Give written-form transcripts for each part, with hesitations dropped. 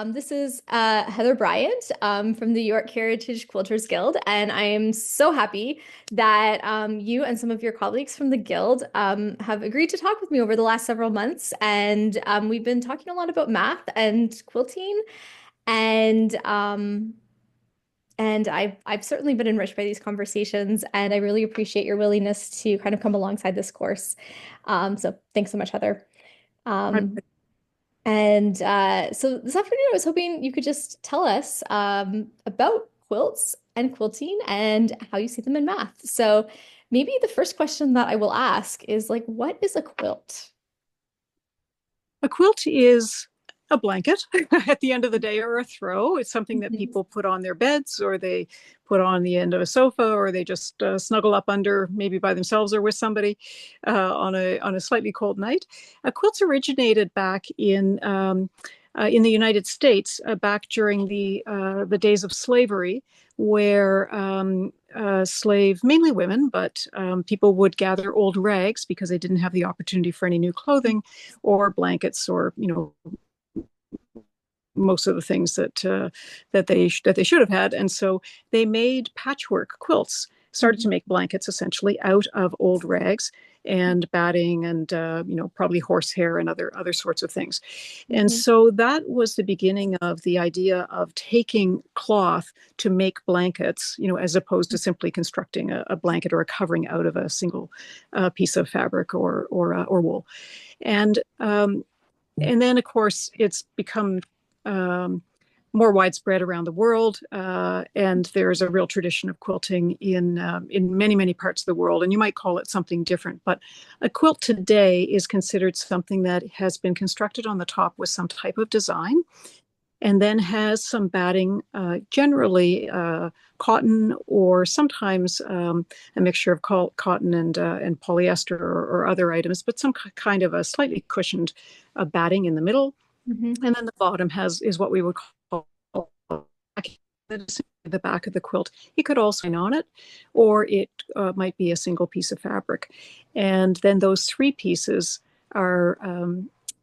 This is Heather Briant from the York Heritage Quilters Guild, and I am so happy that you and some of your colleagues from the Guild have agreed to talk with me over the last several months. And we've been talking a lot about math and quilting, and I've certainly been enriched by these conversations, and I really appreciate your willingness to kind of come alongside this course. So thanks so much, Heather. Um, so this afternoon, I was hoping you could just tell us about quilts and quilting and how you see them in math. So maybe the first question that I will ask is like, what is a quilt? A quilt is a blanket at the end of the day, or a throw. It's something that Mhm. people put on their beds, or they put on the end of a sofa, or they just snuggle up under, maybe by themselves or with somebody on a slightly cold night. Quilts originated back in the United States, back during the days of slavery, where mainly women, but people would gather old rags because they didn't have the opportunity for any new clothing or blankets, or most of the things that they should have had. And so they made patchwork quilts, started to Mhm. make blankets essentially out of old rags and batting and probably horsehair and other sorts of things. And Mhm. so that was the beginning of the idea of taking cloth to make blankets, as opposed to simply constructing a blanket or a covering out of a single piece of fabric or wool. And and then, of course, it's become um, more widespread around the world, and there's a real tradition of quilting in many parts of the world. And you might call it something different, but a quilt today is considered something that has been constructed on the top with some type of design, and then has some batting, generally cotton, or sometimes a mixture of cotton and polyester, or other items, but some kind of a slightly cushioned batting in the middle. Mhm. And then the bottom is what we would call the back of the quilt. You could also sign on it, or it might be a single piece of fabric. And then those three pieces are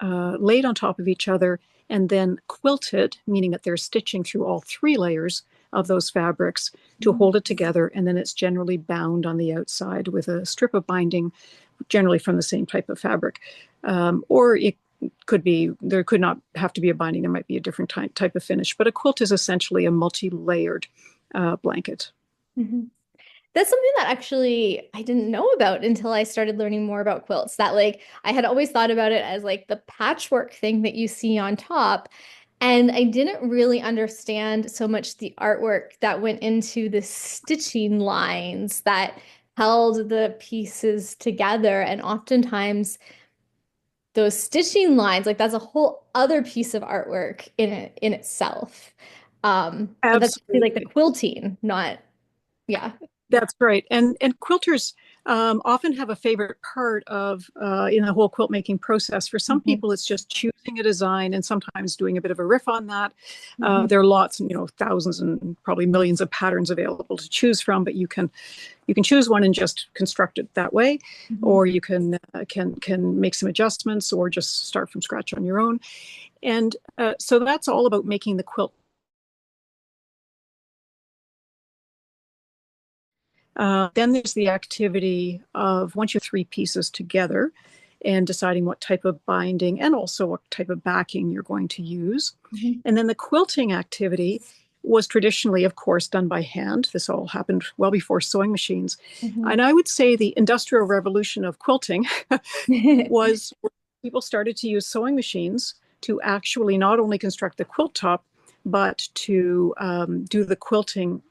laid on top of each other and then quilted, meaning that they're stitching through all three layers of those fabrics to Mhm. hold it together. And then it's generally bound on the outside with a strip of binding, generally from the same type of fabric. Or it there could not have to be a binding. There might be a different type of finish. But a quilt is essentially a multi-layered blanket. Mhm. That's something that actually I didn't know about until I started learning more about quilts. That like I had always thought about it as like the patchwork thing that you see on top. And I didn't really understand so much the artwork that went into the stitching lines that held the pieces together. And oftentimes those stitching lines, like that's a whole other piece of artwork in itself. But that's really like the Absolutely. quilting, not yeah. That's right. And quilters often have a favorite part of in the whole quilt making process. For some Mhm. people, it's just choosing a design and sometimes doing a bit of a riff on that. Mhm. There are lots, thousands and probably millions of patterns available to choose from, but you can choose one and just construct it that way, Mhm. or you can make some adjustments or just start from scratch on your own. And so that's all about making the quilt. Then there's the activity of, once you have three pieces together, and deciding what type of binding and also what type of backing you're going to use. Mhm. And then the quilting activity was traditionally, of course, done by hand. This all happened well before sewing machines. Mhm. And I would say the industrial revolution of quilting was when people started to use sewing machines to actually not only construct the quilt top, but to do the quilting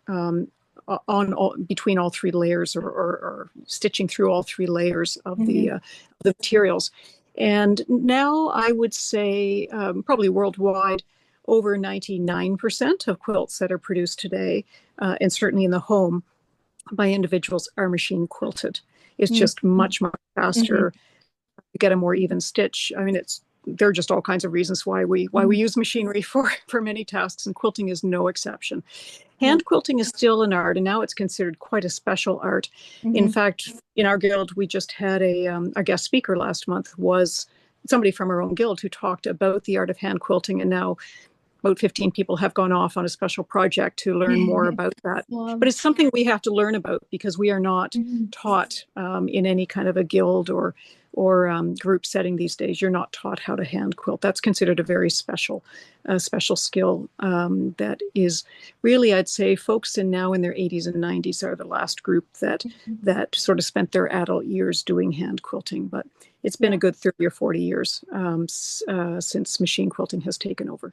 between all three layers, or stitching through all three layers of Mhm. the materials. And now I would say, probably worldwide, over 99% of quilts that are produced today, and certainly in the home by individuals, are machine quilted. It's Mhm. just much Mhm. faster, get a more even stitch. I mean, there are just all kinds of reasons why we Mhm. use machinery for many tasks, and quilting is no exception. Yeah. Hand quilting is still an art, and now it's considered quite a special art. In Mhm. fact, in our guild, we just had a guest speaker last month was somebody from our own guild who talked about the art of hand quilting, and now about 15 people have gone off on a special project to learn more about that. But Wow. it's something we have to learn about because we are not Mhm. taught in any kind of a guild or group setting these days. You're not taught how to hand quilt. That's considered a very special skill that is really, I'd say, folks now in their 80s and 90s are the last group that sort of spent their adult years doing hand quilting. But it's been Yeah. a good 30 or 40 years since machine quilting has taken over.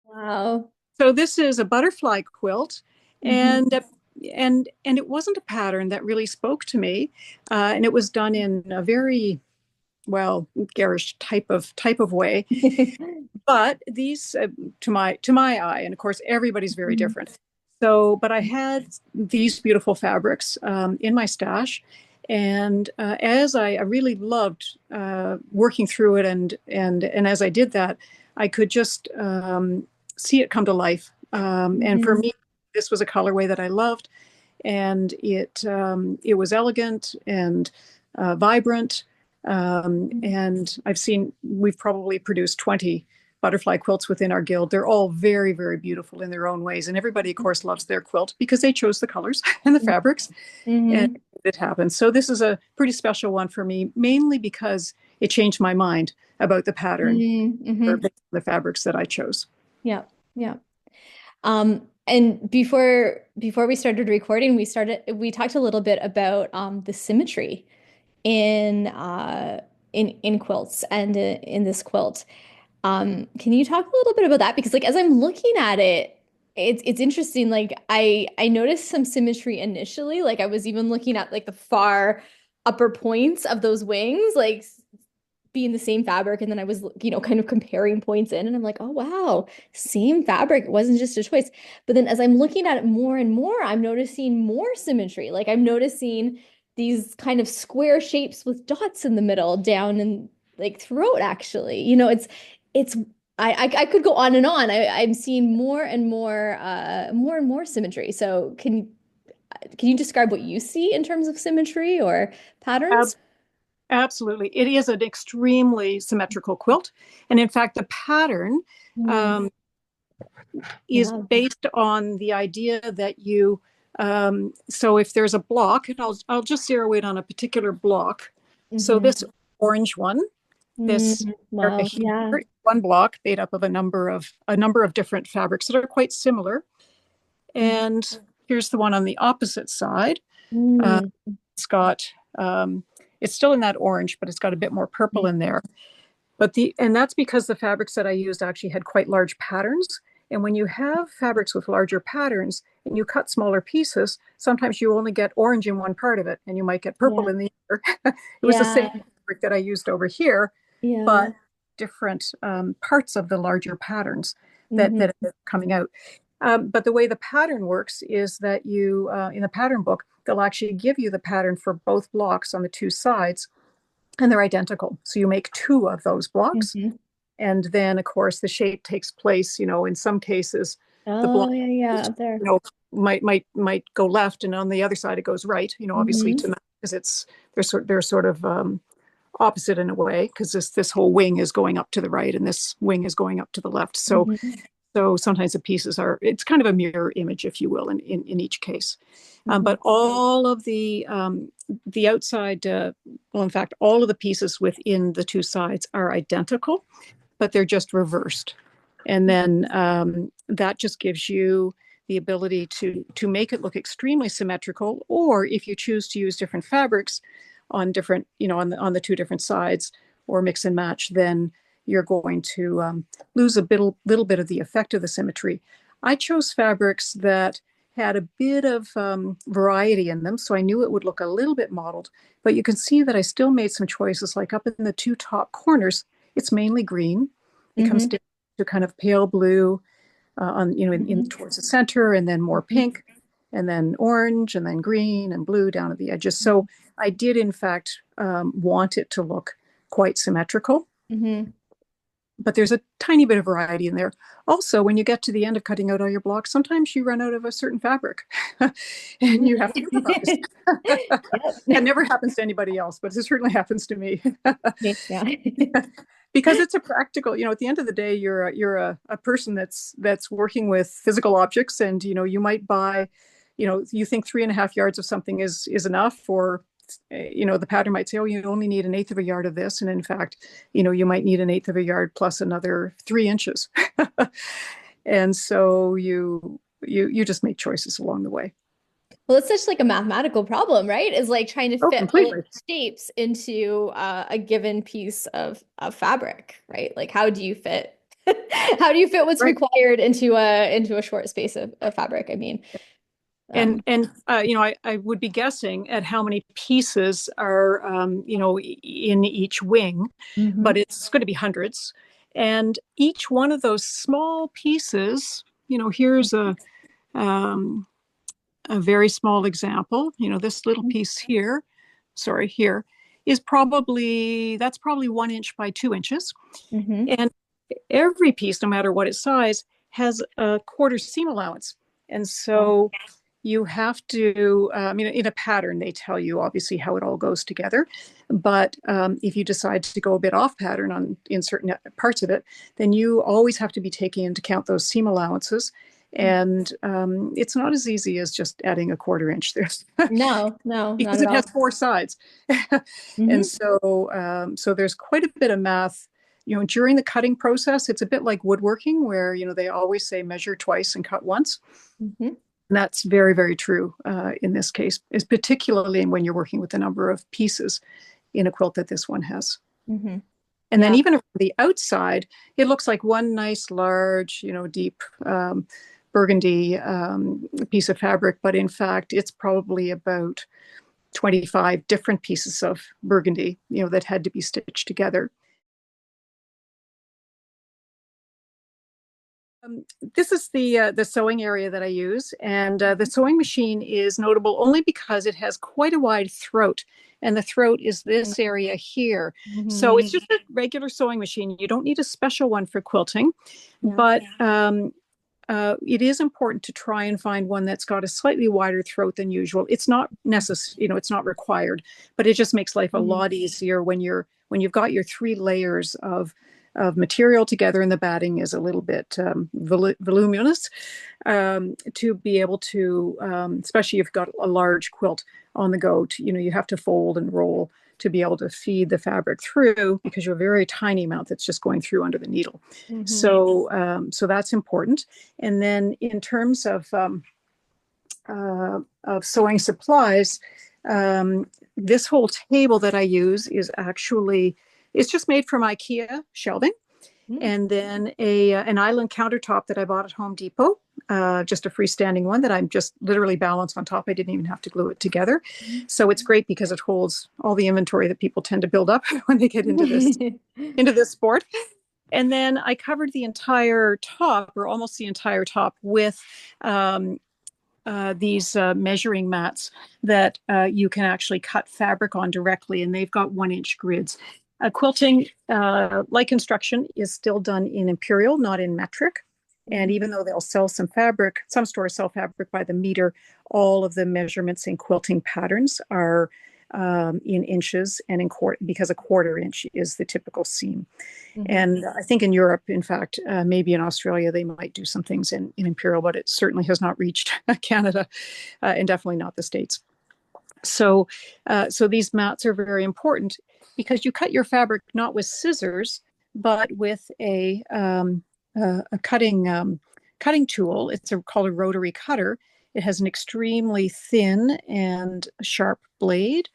Wow. So this is a butterfly quilt, Hmm. and and it wasn't a pattern that really spoke to me, and it was done in a very well garish type of way. But these, to my eye, and of course everybody's very Mhm. different. So, but I had these beautiful fabrics in my stash, and as I really loved working through it, and as I did that, I could just see it come to life. And for Mhm. me, this was a colorway that I loved, and it was elegant and vibrant. And we've probably produced 20 butterfly quilts within our guild. They're all very, very beautiful in their own ways. And everybody, of course, loves their quilt because they chose the colors and the fabrics. And Mhm. it happens. So this is a pretty special one for me, mainly because it changed my mind about the pattern Mhm. or Mhm. the fabrics that I chose. Yeah. Yeah. And before we started recording, we talked a little bit about the symmetry in in quilts and in this quilt. Can you talk a little bit about that? Because like as I'm looking at it, it's interesting. Like I noticed some symmetry initially. Like I was even looking at like the far upper points of those wings, like be in the same fabric. And then I was, kind of comparing points in, and I'm like, oh wow, same fabric. It wasn't just a choice. But then as I'm looking at it more and more, I'm noticing more symmetry. Like I'm noticing these kind of square shapes with dots in the middle, down and like throughout, actually. It's I could go on and on. I'm seeing more and more symmetry. So can you describe what you see in terms of symmetry or patterns? Absolutely. It is an extremely symmetrical quilt. And in fact, the pattern Mm, um, is yeah. based on the idea that so if there's a block, and I'll just zero in on a particular block. So Hmm. this orange one, this area Wow. Yeah. here, one block made up of a number of different fabrics that are quite similar. And here's the one on the opposite side. Uh, Mm-hmm. it's got, it's still in that orange, but it's got a bit more purple in there. And that's because the fabrics that I used actually had quite large patterns. And when you have fabrics with larger patterns and you cut smaller pieces, sometimes you only get orange in one part of it and you might get purple Yeah. in the other. It was the same Yeah. fabric that I used over here, Yeah. but different parts of the larger patterns Hmm. that are coming out. But the way the pattern works is that in the pattern book, they'll actually give you the pattern for both blocks on the two sides, and they're identical. So you make two of those blocks. Hmm. And then, of course, the shape takes place, in some cases, the Oh, block, yeah, yeah, up there. might go left, and on the other side it goes right, obviously Hmm. to because they're sort of opposite in a way, because this whole wing is going up to the right and this wing is going up to the left. Hmm. So sometimes the pieces it's kind of a mirror image, if you will, in each case. Hmm. But all of the outside, well, in fact, all of the pieces within the two sides are identical, but they're just reversed. And then that just gives you the ability to make it look extremely symmetrical. Or if you choose to use different fabrics on different, on the two different sides, or mix and match, then you're going to lose little bit of the effect of the symmetry. I chose fabrics that had a bit of variety in them, so I knew it would look a little bit mottled. But you can see that I still made some choices, like up in the two top corners, it's mainly green. It comes Hmm. down to kind of pale blue in Hmm. towards the center, and then more Hmm. pink, and then orange, and then green and blue down at the edges. So I did, in fact, want it to look quite symmetrical, Hmm. but there's a tiny bit of variety in there. Also, when you get to the end of cutting out all your blocks, sometimes you run out of a certain fabric and you have to improvise. Yep. That never happens to anybody else, but it certainly happens to me. Yeah. because it's a practical, at the end of the day, you're a person that's working with physical objects, and you might buy, you think 3.5 yards of something is enough, or the pattern might say, oh, you only need an eighth of a yard of this, and in fact, you might need an eighth of a yard plus another 3 inches, and so you just make choices along the way. Well, it's such like a mathematical problem, right? Is like trying to Oh, fit all of completely. the shapes into a given piece of fabric, right? Like how do you fit how do you fit what's Right. required into a short space of fabric? I mean, And I would be guessing at how many pieces are in each wing, but hmm it's going to be hundreds. And each one of those small pieces, here's um, a very small example. This little piece here, sorry, here is probably 1 inch by 2 inches. hmm And every piece, no matter what its size, has a quarter seam allowance. And so you have to, in a pattern, they tell you obviously how it all goes together. But if you decide to go a bit off pattern in certain parts of it, then you always have to be taking into account those seam allowances. And it's not as easy as just adding a quarter inch there. No, no, not Because at it has all. four sides. And hmm so there's quite a bit of math. During the cutting process, it's a bit like woodworking where, they always say measure twice and cut once. hmm And that's very, very true in this case, is particularly when you're working with the number of pieces in a quilt that this one has. hmm And then Yeah. even on the outside, it looks like one nice, large, deep burgundy piece of fabric, but in fact, it's probably about 25 different pieces of burgundy, that had to be stitched together. This is the sewing area that I use, and the sewing machine is notable only because it has quite a wide throat, and the throat is this area here. So hmm it's just a regular sewing machine. You don't need a special one for quilting, Yeah. but it is important to try and find one that's got a slightly wider throat than usual. It's not necessary, it's not required, but it just makes life a hmm lot easier when you've got your 3 layers of material together, and the batting is a little bit voluminous, to be able to, especially if you've got a large quilt on the go, you have to fold and roll to be able to feed the fabric through, because you have a very tiny amount that's just going through under the needle. hmm So that's important. And then in terms of sewing supplies, this whole table that I use is actually, it's just made from IKEA shelving, and then an island countertop that I bought at Home Depot, just a freestanding one that I'm just literally balanced on top. I didn't even have to glue it together. So it's great because it holds all the inventory that people tend to build up when they get into this sport. And then I covered the entire top, or almost the entire top, with these measuring mats that you can actually cut fabric on directly, and they've got 1 inch grids. Quilting, like construction, is still done in imperial, not in metric. And even though they'll sell some fabric, some stores sell fabric by the meter, all of the measurements in quilting patterns are in inches and in quarter, because a quarter inch is the typical seam. hmm And I think in Europe, in fact, maybe in Australia, they might do some things in imperial, but it certainly has not reached Canada, and definitely not the States. So these mats are very important because you cut your fabric not with scissors, but with a cutting tool. It's called a rotary cutter. It has an extremely thin and sharp blade,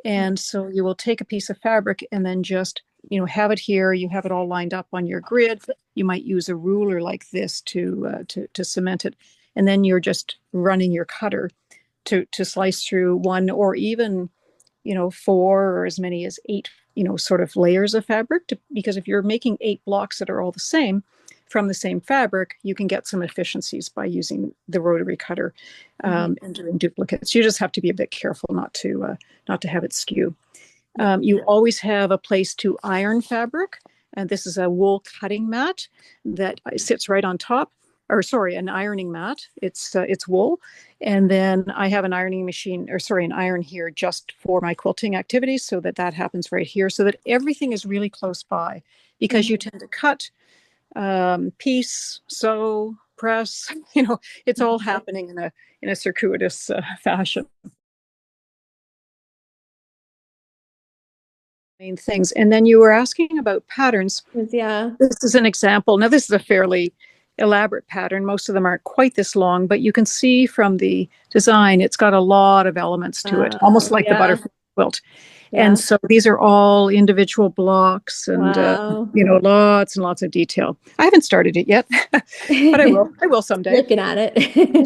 and so you will take a piece of fabric and then just, have it here. You have it all lined up on your grid. You might use a ruler like this to cement it, and then you're just running your cutter to slice through one, or even, four, or as many as eight, sort of layers of fabric. Because if you're making 8 blocks that are all the same from the same fabric, you can get some efficiencies by using the rotary cutter, hmm and doing duplicates. You just have to be a bit careful not to have it skew. Yeah. You always have a place to iron fabric, and this is a wool cutting mat that sits right on top. or sorry, an ironing mat. It's wool, and then I have an ironing machine, or sorry, an iron here just for my quilting activities, so that that happens right here, so that everything is really close by, because you Mhm. tend to cut, piece, sew, press. It's all happening in a circuitous fashion. Main things, and then you were asking about patterns. Yeah. This is an example. Now, this is a fairly elaborate pattern. Most of them aren't quite this long, but you can see from the design, it's got a lot of elements to it, almost like the Yeah. butterfly quilt. And Yeah. so these are all individual blocks, and Wow. lots and lots of detail. I haven't started it yet, but I will. I will someday. Looking at it.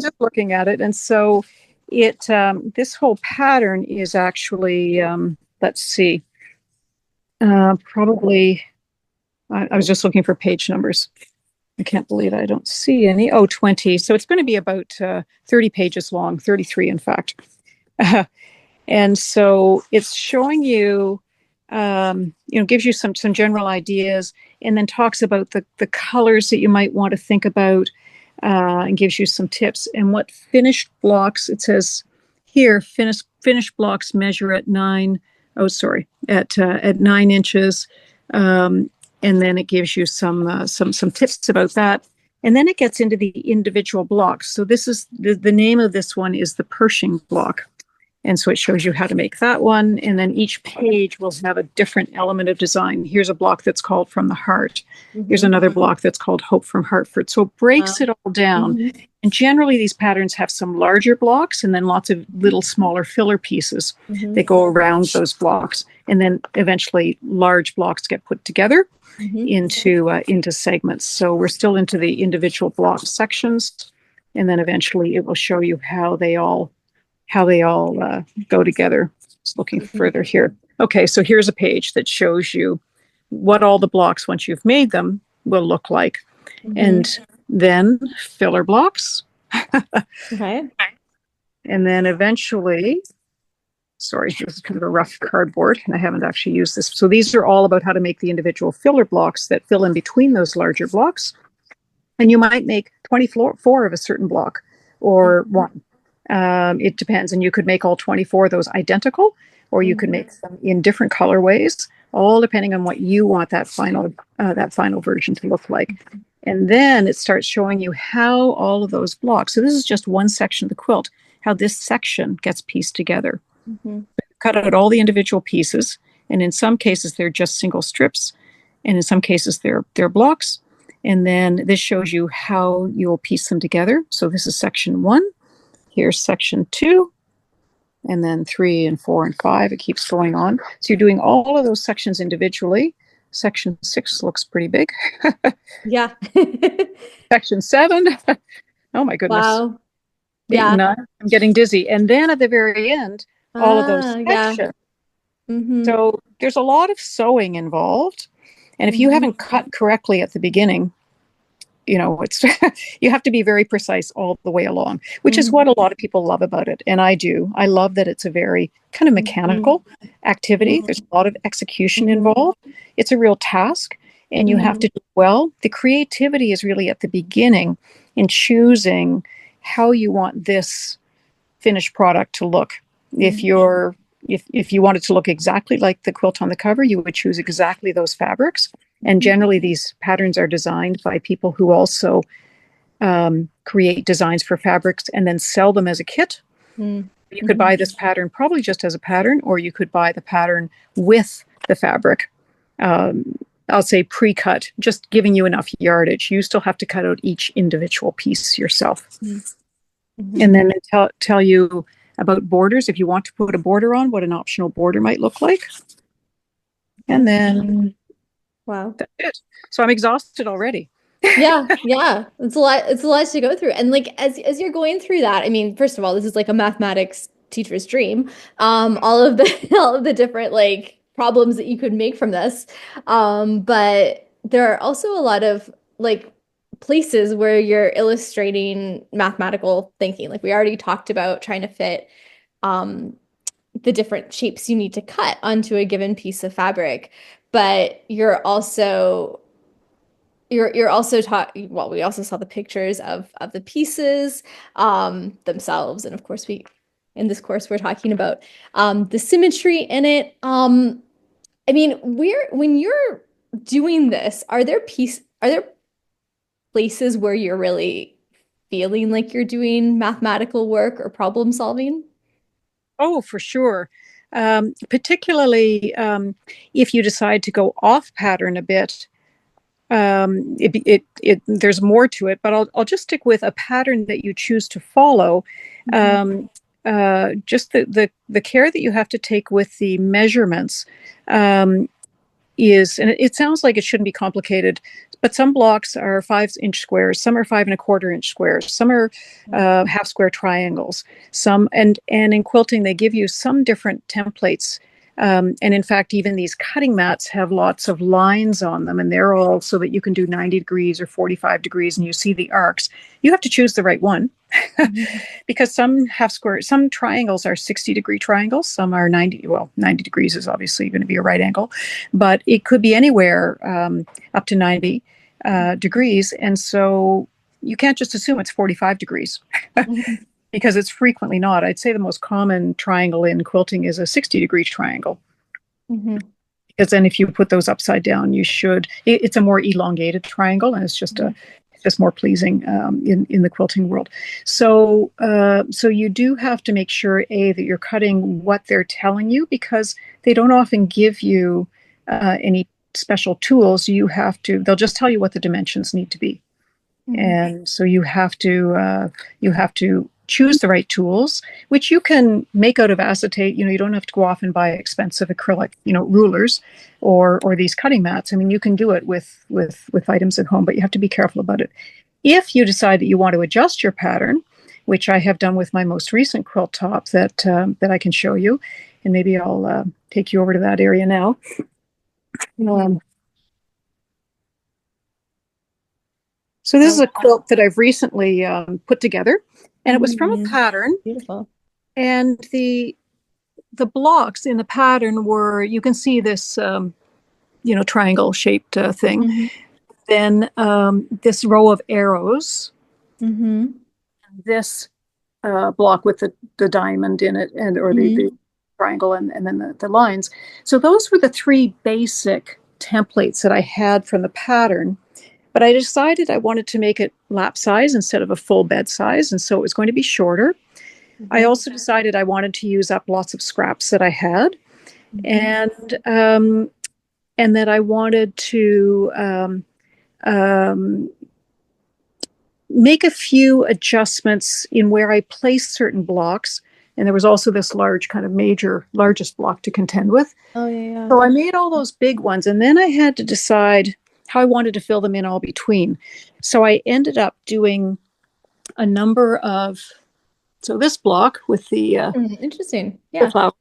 Just looking at it, and so this whole pattern is actually, let's see, probably. I was just looking for page numbers. I can't believe I don't see any. Oh, 20. So it's going to be about 30 pages long, 33, in fact. And so it's showing you, gives you some general ideas, and then talks about the colors that you might want to think about, and gives you some tips. And what finished blocks, it says here, finished blocks measure at oh, sorry, at 9 inches. And then it gives you some tips about that. And then it gets into the individual blocks. So this is the name of this one is the Pershing block. And so it shows you how to make that one. And then each page will have a different element of design. Here's a block that's called From the Heart. Here's Hmm. another block that's called Hope from Hartford. So it breaks it all down. Hmm. And generally, these patterns have some larger blocks and then lots of little smaller filler pieces Hmm. that go around those blocks. And then eventually, large blocks get put together Hmm. into segments. So we're still into the individual block sections. And then eventually, it will show you how they all go together. Just looking Hmm. further here. Okay, so here's a page that shows you what all the blocks, once you've made them, will look like. Hmm. And then filler blocks. Okay. And then eventually, sorry, this is kind of a rough cardboard, and I haven't actually used this. So these are all about how to make the individual filler blocks that fill in between those larger blocks. And you might make 24 of a certain block or one. It depends. And you could make all 24 of those identical, or you could Hmm. make them in different colorways, all depending on what you want that final version to look like. And then it starts showing you how all of those blocks. So this is just one section of the quilt, how this section gets pieced together. Hmm. Cut out all the individual pieces, and in some cases they're just single strips, and in some cases they're blocks. And then this shows you how you'll piece them together. So this is section 1. Here's section 2, and then 3 and 4 and 5. It keeps going on. So you're doing all of those sections individually. Section 6 looks pretty big. Yeah. Section 7. Oh my goodness. Wow. 8 and Yeah. 9. I'm getting dizzy. And then at the very end, all of those Yeah. sections. Hmm. So there's a lot of sewing involved. And if you Hmm. haven't cut correctly at the beginning, it's you have to be very precise all the way along, which is what Hmm. a lot of people love about it. And I love that it's a very kind of Hmm. mechanical activity. There's a lot of execution Hmm. involved. It's a real task, and you have Hmm. to do well. The creativity is really at the beginning in choosing how you want this finished product to look. If Hmm. you're if you want it to look exactly like the quilt on the cover, you would choose exactly those fabrics. And Hmm. generally, these patterns are designed by people who also create designs for fabrics and then sell them as a kit. You could Hmm. buy this pattern probably just as a pattern, or you could buy the pattern with the fabric. Um, I'll say pre-cut, just giving you enough yardage. You still have to cut out each individual piece yourself. Hmm. And Hmm. then they tell you about borders, if you want to put a border on, what an optional border might look like. And Okay. then Wow. that's it. So I'm exhausted already. Yeah, yeah. It's a lot to go through. And like as you're going through that, I mean, first of all, this is like a mathematics teacher's dream. All of the all of the different like problems that you could make from this. But there are also a lot of like places where you're illustrating mathematical thinking. Like we already talked about trying to fit um the different shapes you need to cut onto a given piece of fabric, but you're also you're also taught, well, we also saw the pictures of the pieces themselves. And of course we in this course we're talking about the symmetry in it. I mean, when you're doing this, are there places where you're really feeling like you're doing mathematical work or problem solving? Oh, for sure. Particularly if you decide to go off pattern a bit, there's more to it, but I'll just stick with a pattern that you choose to follow. Mhm. Um, just the care that you have to take with the measurements um, is, and it sounds like it shouldn't be complicated, but some blocks are 5 inch squares, some are 5 1/4 inch squares, some are half square triangles, some, and in quilting, they give you some different templates. And in fact, even these cutting mats have lots of lines on them, and they're all so that you can do 90 degrees or 45 degrees and you see the arcs. You have to choose the right one. Mhm. Because some triangles are 60-degree triangles, some are 90, well, 90 degrees is obviously going to be a right angle, but it could be anywhere up to 90 degrees. And so you can't just assume it's 45 degrees Mhm. because it's frequently not. I'd say the most common triangle in quilting is a 60-degree triangle. Mhm. Because then if you put those upside down, it's a more elongated triangle, and it's just more pleasing in the quilting world. So you do have to make sure that you're cutting what they're telling you, because they don't often give you any special tools. They'll just tell you what the dimensions need to be. Mhm. And so you have to choose the right tools, which you can make out of acetate. You don't have to go off and buy expensive acrylic, rulers or these cutting mats. I mean, you can do it with items at home, but you have to be careful about it. If you decide that you want to adjust your pattern, which I have done with my most recent quilt top that I can show you, and maybe I'll take you over to that area now. Um, so this is Oh, a quilt that I've recently put together, and it was from a mhm. pattern. Beautiful. And the blocks in the pattern were, you can see this triangle shaped thing. Mhm. Then this row of arrows, Mhm. this block with the diamond in it, and or the Mhm. triangle, and then the lines. So those were the three basic templates that I had from the pattern. But I decided I wanted to make it lap size instead of a full bed size, and so it was going to be shorter. I Mhm. also decided I wanted to use up lots of scraps that I had, Mhm. and um, and that I wanted to um, make a few adjustments in where I placed certain blocks. And there was also this large kind of largest block to contend with. Oh yeah, So I made all those big ones, and then I had to decide how I wanted to fill them in all between. So I ended up doing a number of, so this block with yeah. Interesting. the Yeah. flower.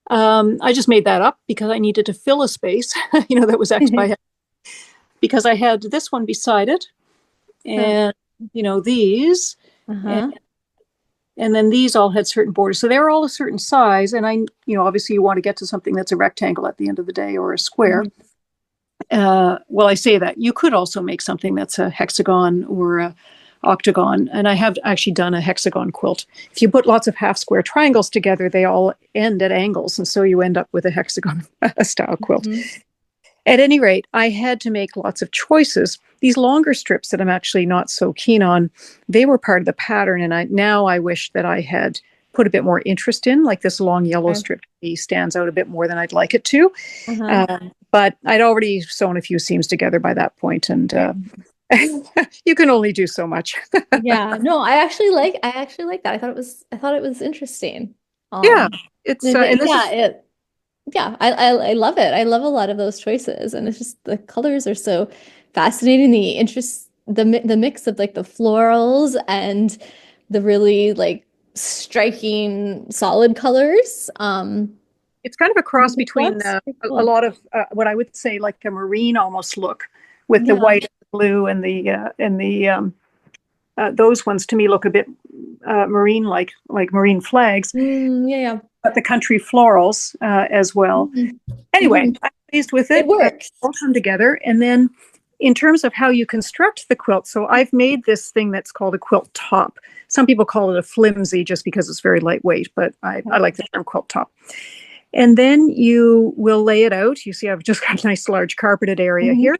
I just made that up because I needed to fill a space, that was X by X, because I had this one beside it, Huh. and these, and, Uh-huh. and then these all had certain borders, so they were all a certain size. And obviously, you want to get to something that's a rectangle at the end of the day, or a square. Mhm. Well, I say that you could also make something that's a hexagon or a octagon, and I have actually done a hexagon quilt. If you put lots of half square triangles together, they all end at angles, and so you end up with a hexagon style quilt. Mhm. At any rate, I had to make lots of choices. These longer strips that I'm actually not so keen on, they were part of the pattern, and I wish that I had put a bit more interest in, like this long yellow Okay. strip stands out a bit more than I'd like it to. Uh-huh. But I'd already sewn a few seams together by that point, and Right. you can only do so much. Yeah. No, I actually like that. I thought it was interesting. Yeah, Um, it's and and this yeah, is I love it. I love a lot of those choices, and it's just the colors are so fascinating. The mix of like the florals and the really like striking solid colors. it's kind of a cross The between blocks, pretty a cool. lot of what I would say like a marine almost look, with the Yeah. white, and the blue, and the those ones to me look a bit marine, like marine flags, Yeah, yeah. but the country florals as well. Mhm. Anyway, Mhm. I'm pleased with It it. works. All come together, and then in terms of how you construct the quilt, so I've made this thing that's called a quilt top. Some people call it a flimsy just because it's very lightweight, but I like the term quilt top. And then you will lay it out. You see, I've just got a nice large carpeted area Mm-hmm. here.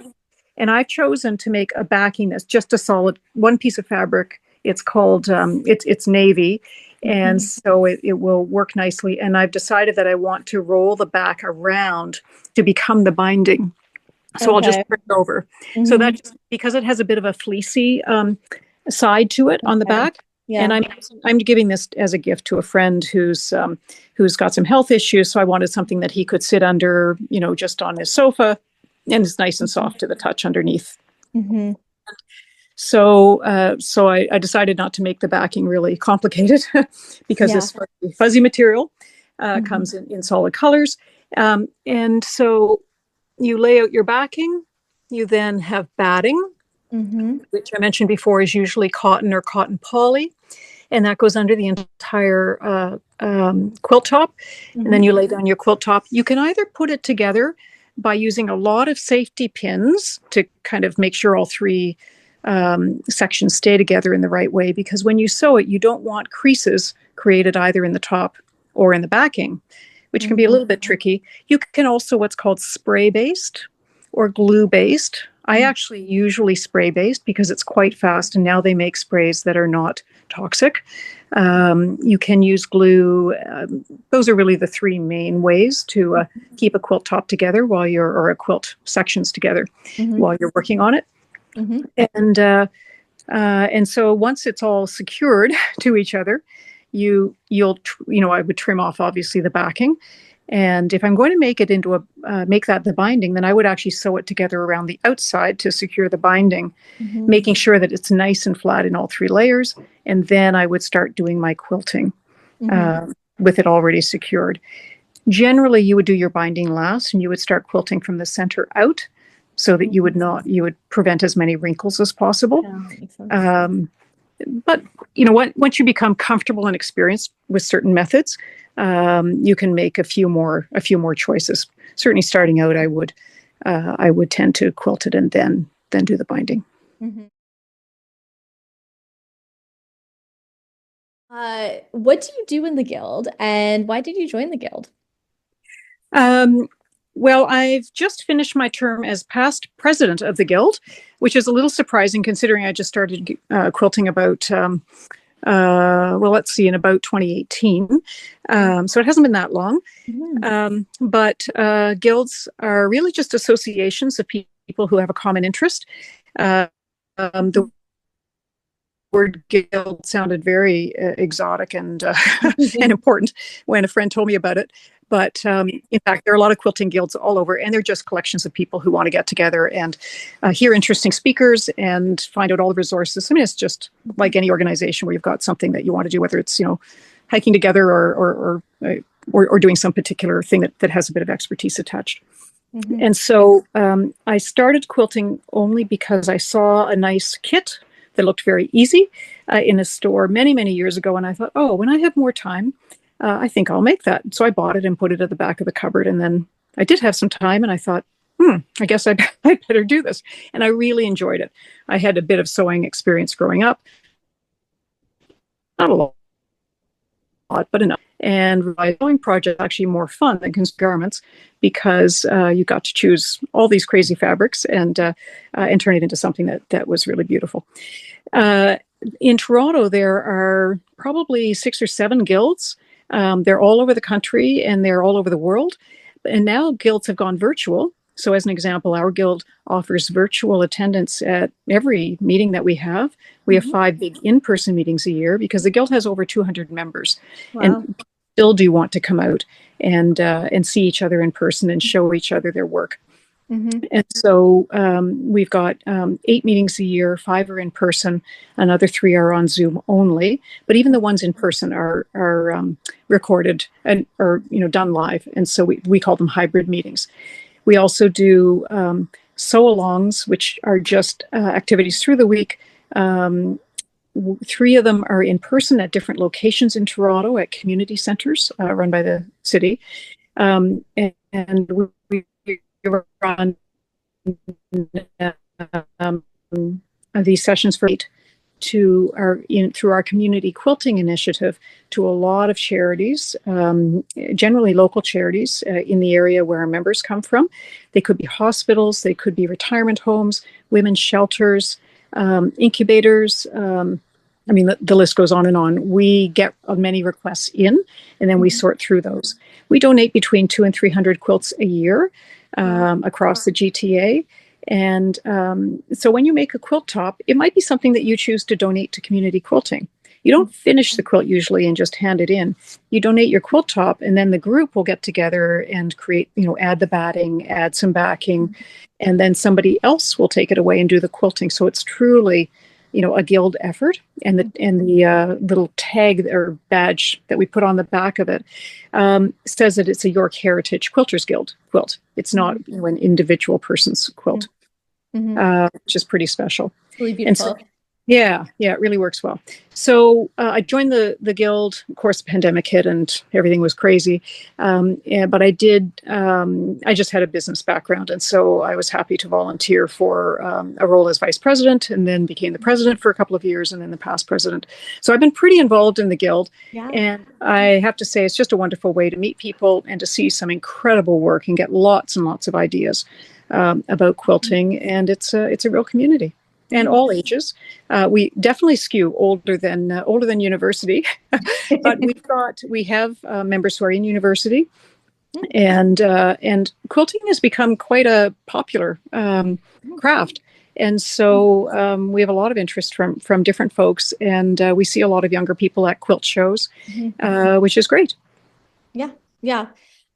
And I've chosen to make a backing that's just a solid one piece of fabric. It's called, it's navy. And Mm-hmm. so it will work nicely. And I've decided that I want to roll the back around to become the binding. So I'll just Okay. turn it over. So Mm-hmm. that's because it has a bit of a fleecy side to it on the Okay. back. And Yeah. I'm giving this as a gift to a friend who's got some health issues. So I wanted something that he could sit under, just on his sofa, and it's nice and Mm-hmm. soft to the touch underneath. Mm-hmm. So I decided not to make the backing really complicated because Yeah. this fuzzy material Mm-hmm. comes in solid colors. And so you lay out your backing. You then have batting, Mm-hmm. which I mentioned before is usually cotton or cotton poly, and that goes under the entire quilt top. And then Mm-hmm. you lay down your quilt top. You can either put it together by using a lot of safety pins to kind of make sure all three sections stay together in the right way, because when you sew it, you don't want creases created either in the top or in the backing, which can be a Mm-hmm. little bit tricky. You can also what's called spray based or glue based. I actually usually spray based because it's quite fast, and now they make sprays that are not toxic. You can use glue. Those are really the three main ways to keep a quilt top together or a quilt sections together Mm-hmm. while you're working on it. Mm-hmm. And and so once it's all secured to each other, I would trim off obviously the backing. And if I'm going to make it into make that the binding, then I would actually sew it together around the outside to secure the binding, Mm-hmm. making sure that it's nice and flat in all three layers. And then I would start doing my quilting Mm-hmm. uh, with it already secured. Generally, you would do your binding last, and you would start quilting from the center out, so that Mm-hmm. you would prevent as many wrinkles as possible. Yeah, that makes sense. Um, but once you become comfortable and experienced with certain methods, you can make a few more choices. Certainly, starting out, I would tend to quilt it and then do the binding. Mm-hmm. What do you do in the guild, and why did you join the guild? Um, well, I've just finished my term as past president of the guild, which is a little surprising considering I just started quilting about well, let's see, in about 2018. So it hasn't been that long. Mm-hmm. But guilds are really just associations of people who have a common interest. Uh, the word guild sounded very exotic and important when a friend told me about it. But in fact, there are a lot of quilting guilds all over, and they're just collections of people who want to get together and hear interesting speakers and find out all the resources. I mean, it's just like any organization where you've got something that you want to do, whether it's hiking together or doing some particular thing that has a bit of expertise attached. Mm-hmm. And so I started quilting only because I saw a nice kit that looked very easy in a store many, many years ago. And I thought, oh, when I have more time, I think I'll make that. So I bought it and put it at the back of the cupboard. And then I did have some time and I thought, I guess I better do this. And I really enjoyed it. I had a bit of sewing experience growing up, not a lot, but enough. And my sewing project actually more fun than garments because you got to choose all these crazy fabrics and turn it into something that was really beautiful. Uh, in Toronto, there are probably 6 or 7 guilds. They're all over the country and they're all over the world. And now guilds have gone virtual. So, as an example, our guild offers virtual attendance at every meeting that we have. We have Mm-hmm. 5 big in person meetings a year because the guild has over 200 members. Wow. And still do want to come out and see each other in person and show each other their work. Mm-hmm. And so we've got 8 meetings a year, 5 are in person, another 3 are on Zoom only. But even the ones in person are recorded and or done live, and so we call them hybrid meetings. We also do sew-alongs, which are just activities through the week. 3 of them are in person at different locations in Toronto at community centres run by the city, and we run these sessions for to through our community quilting initiative to a lot of charities, generally local charities in the area where our members come from. They could be hospitals, they could be retirement homes, women's shelters, incubators. I mean, the list goes on and on. We get many requests in, and then we sort through those. We donate between 200 and 300 quilts a year across the GTA. And so when you make a quilt top, it might be something that you choose to donate to community quilting. You don't finish the quilt usually and just hand it in. You donate your quilt top, and then the group will get together and create, add the batting, add some backing, and then somebody else will take it away and do the quilting. So it's truly, a guild effort. And the little tag or badge that we put on the back of it says that it's a York Heritage Quilters Guild quilt. It's not an individual person's quilt. Which is pretty special. It's really beautiful. And so, yeah, it really works well. So I joined the guild. Of course, the pandemic hit and everything was crazy. But I did. I just had a business background, and so I was happy to volunteer for a role as vice president, and then became the president for a couple of years, and then the past president. So I've been pretty involved in the guild, and I have to say it's just a wonderful way to meet people and to see some incredible work and get lots and lots of ideas about quilting, and it's a real community, and all ages. We definitely skew older than university, but we have members who are in university, and quilting has become quite a popular craft, and so we have a lot of interest from different folks, and we see a lot of younger people at quilt shows, which is great. Yeah.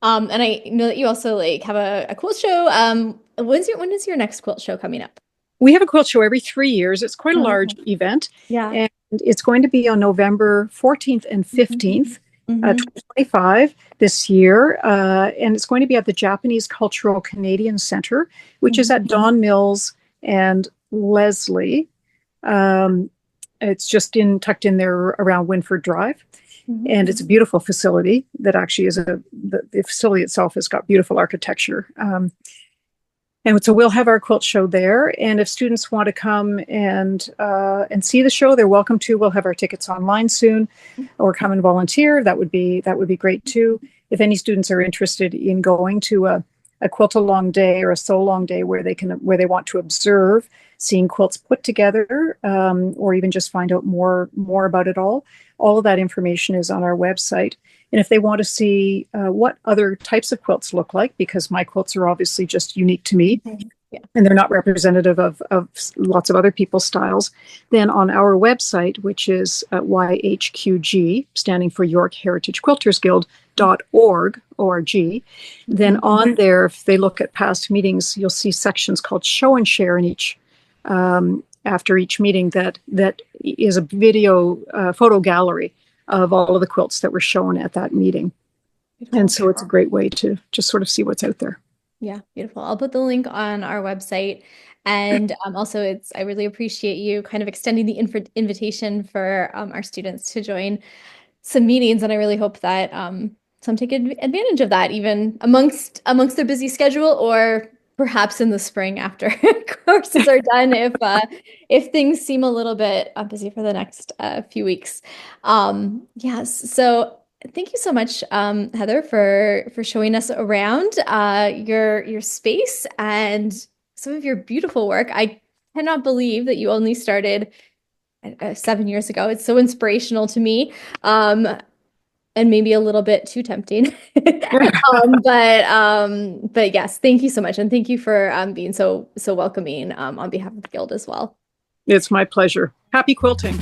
And I know that you also have a quilt show. When is your next quilt show coming up? We have a quilt show every 3 years. It's quite a large event. Yeah. And it's going to be on November 14th and 15th, 2025 this year. And it's going to be at the Japanese Cultural Canadian Centre, which is at Don Mills and Leslie. It's just tucked in there around Winford Drive. And it's a beautiful facility that actually the facility itself has got beautiful architecture. And so we'll have our quilt show there. And if students want to come and see the show, they're welcome to. We'll have our tickets online soon, or come and volunteer. That would be great too. If any students are interested in going to a quilt along day or a sew along day where they want to observe seeing quilts put together, or even just find out more about it all of that information is on our website. And if they want to see what other types of quilts look like, because my quilts are obviously just unique to me, and they're not representative of lots of other people's styles, then on our website, which is YHQG, standing for York Heritage Quilters Guild.org, O-R-G, then on there, if they look at past meetings, you'll see sections called Show and Share in each after each meeting that is a video photo gallery of all of the quilts that were shown at that meeting. Beautiful. And so it's a great way to just sort of see what's out there. Yeah, beautiful. I'll put the link on our website. And also I really appreciate you kind of extending the invitation for our students to join some meetings. And I really hope that some take advantage of that, even amongst their busy schedule, or perhaps in the spring after courses are done, if things seem a little bit busy for the next few weeks. Yes. So thank you so much, Heather, for showing us around your space and some of your beautiful work. I cannot believe that you only started 7 years ago. It's so inspirational to me. And maybe a little bit too tempting. But yes, thank you so much. And thank you for being so welcoming on behalf of the Guild as well. It's my pleasure. Happy quilting.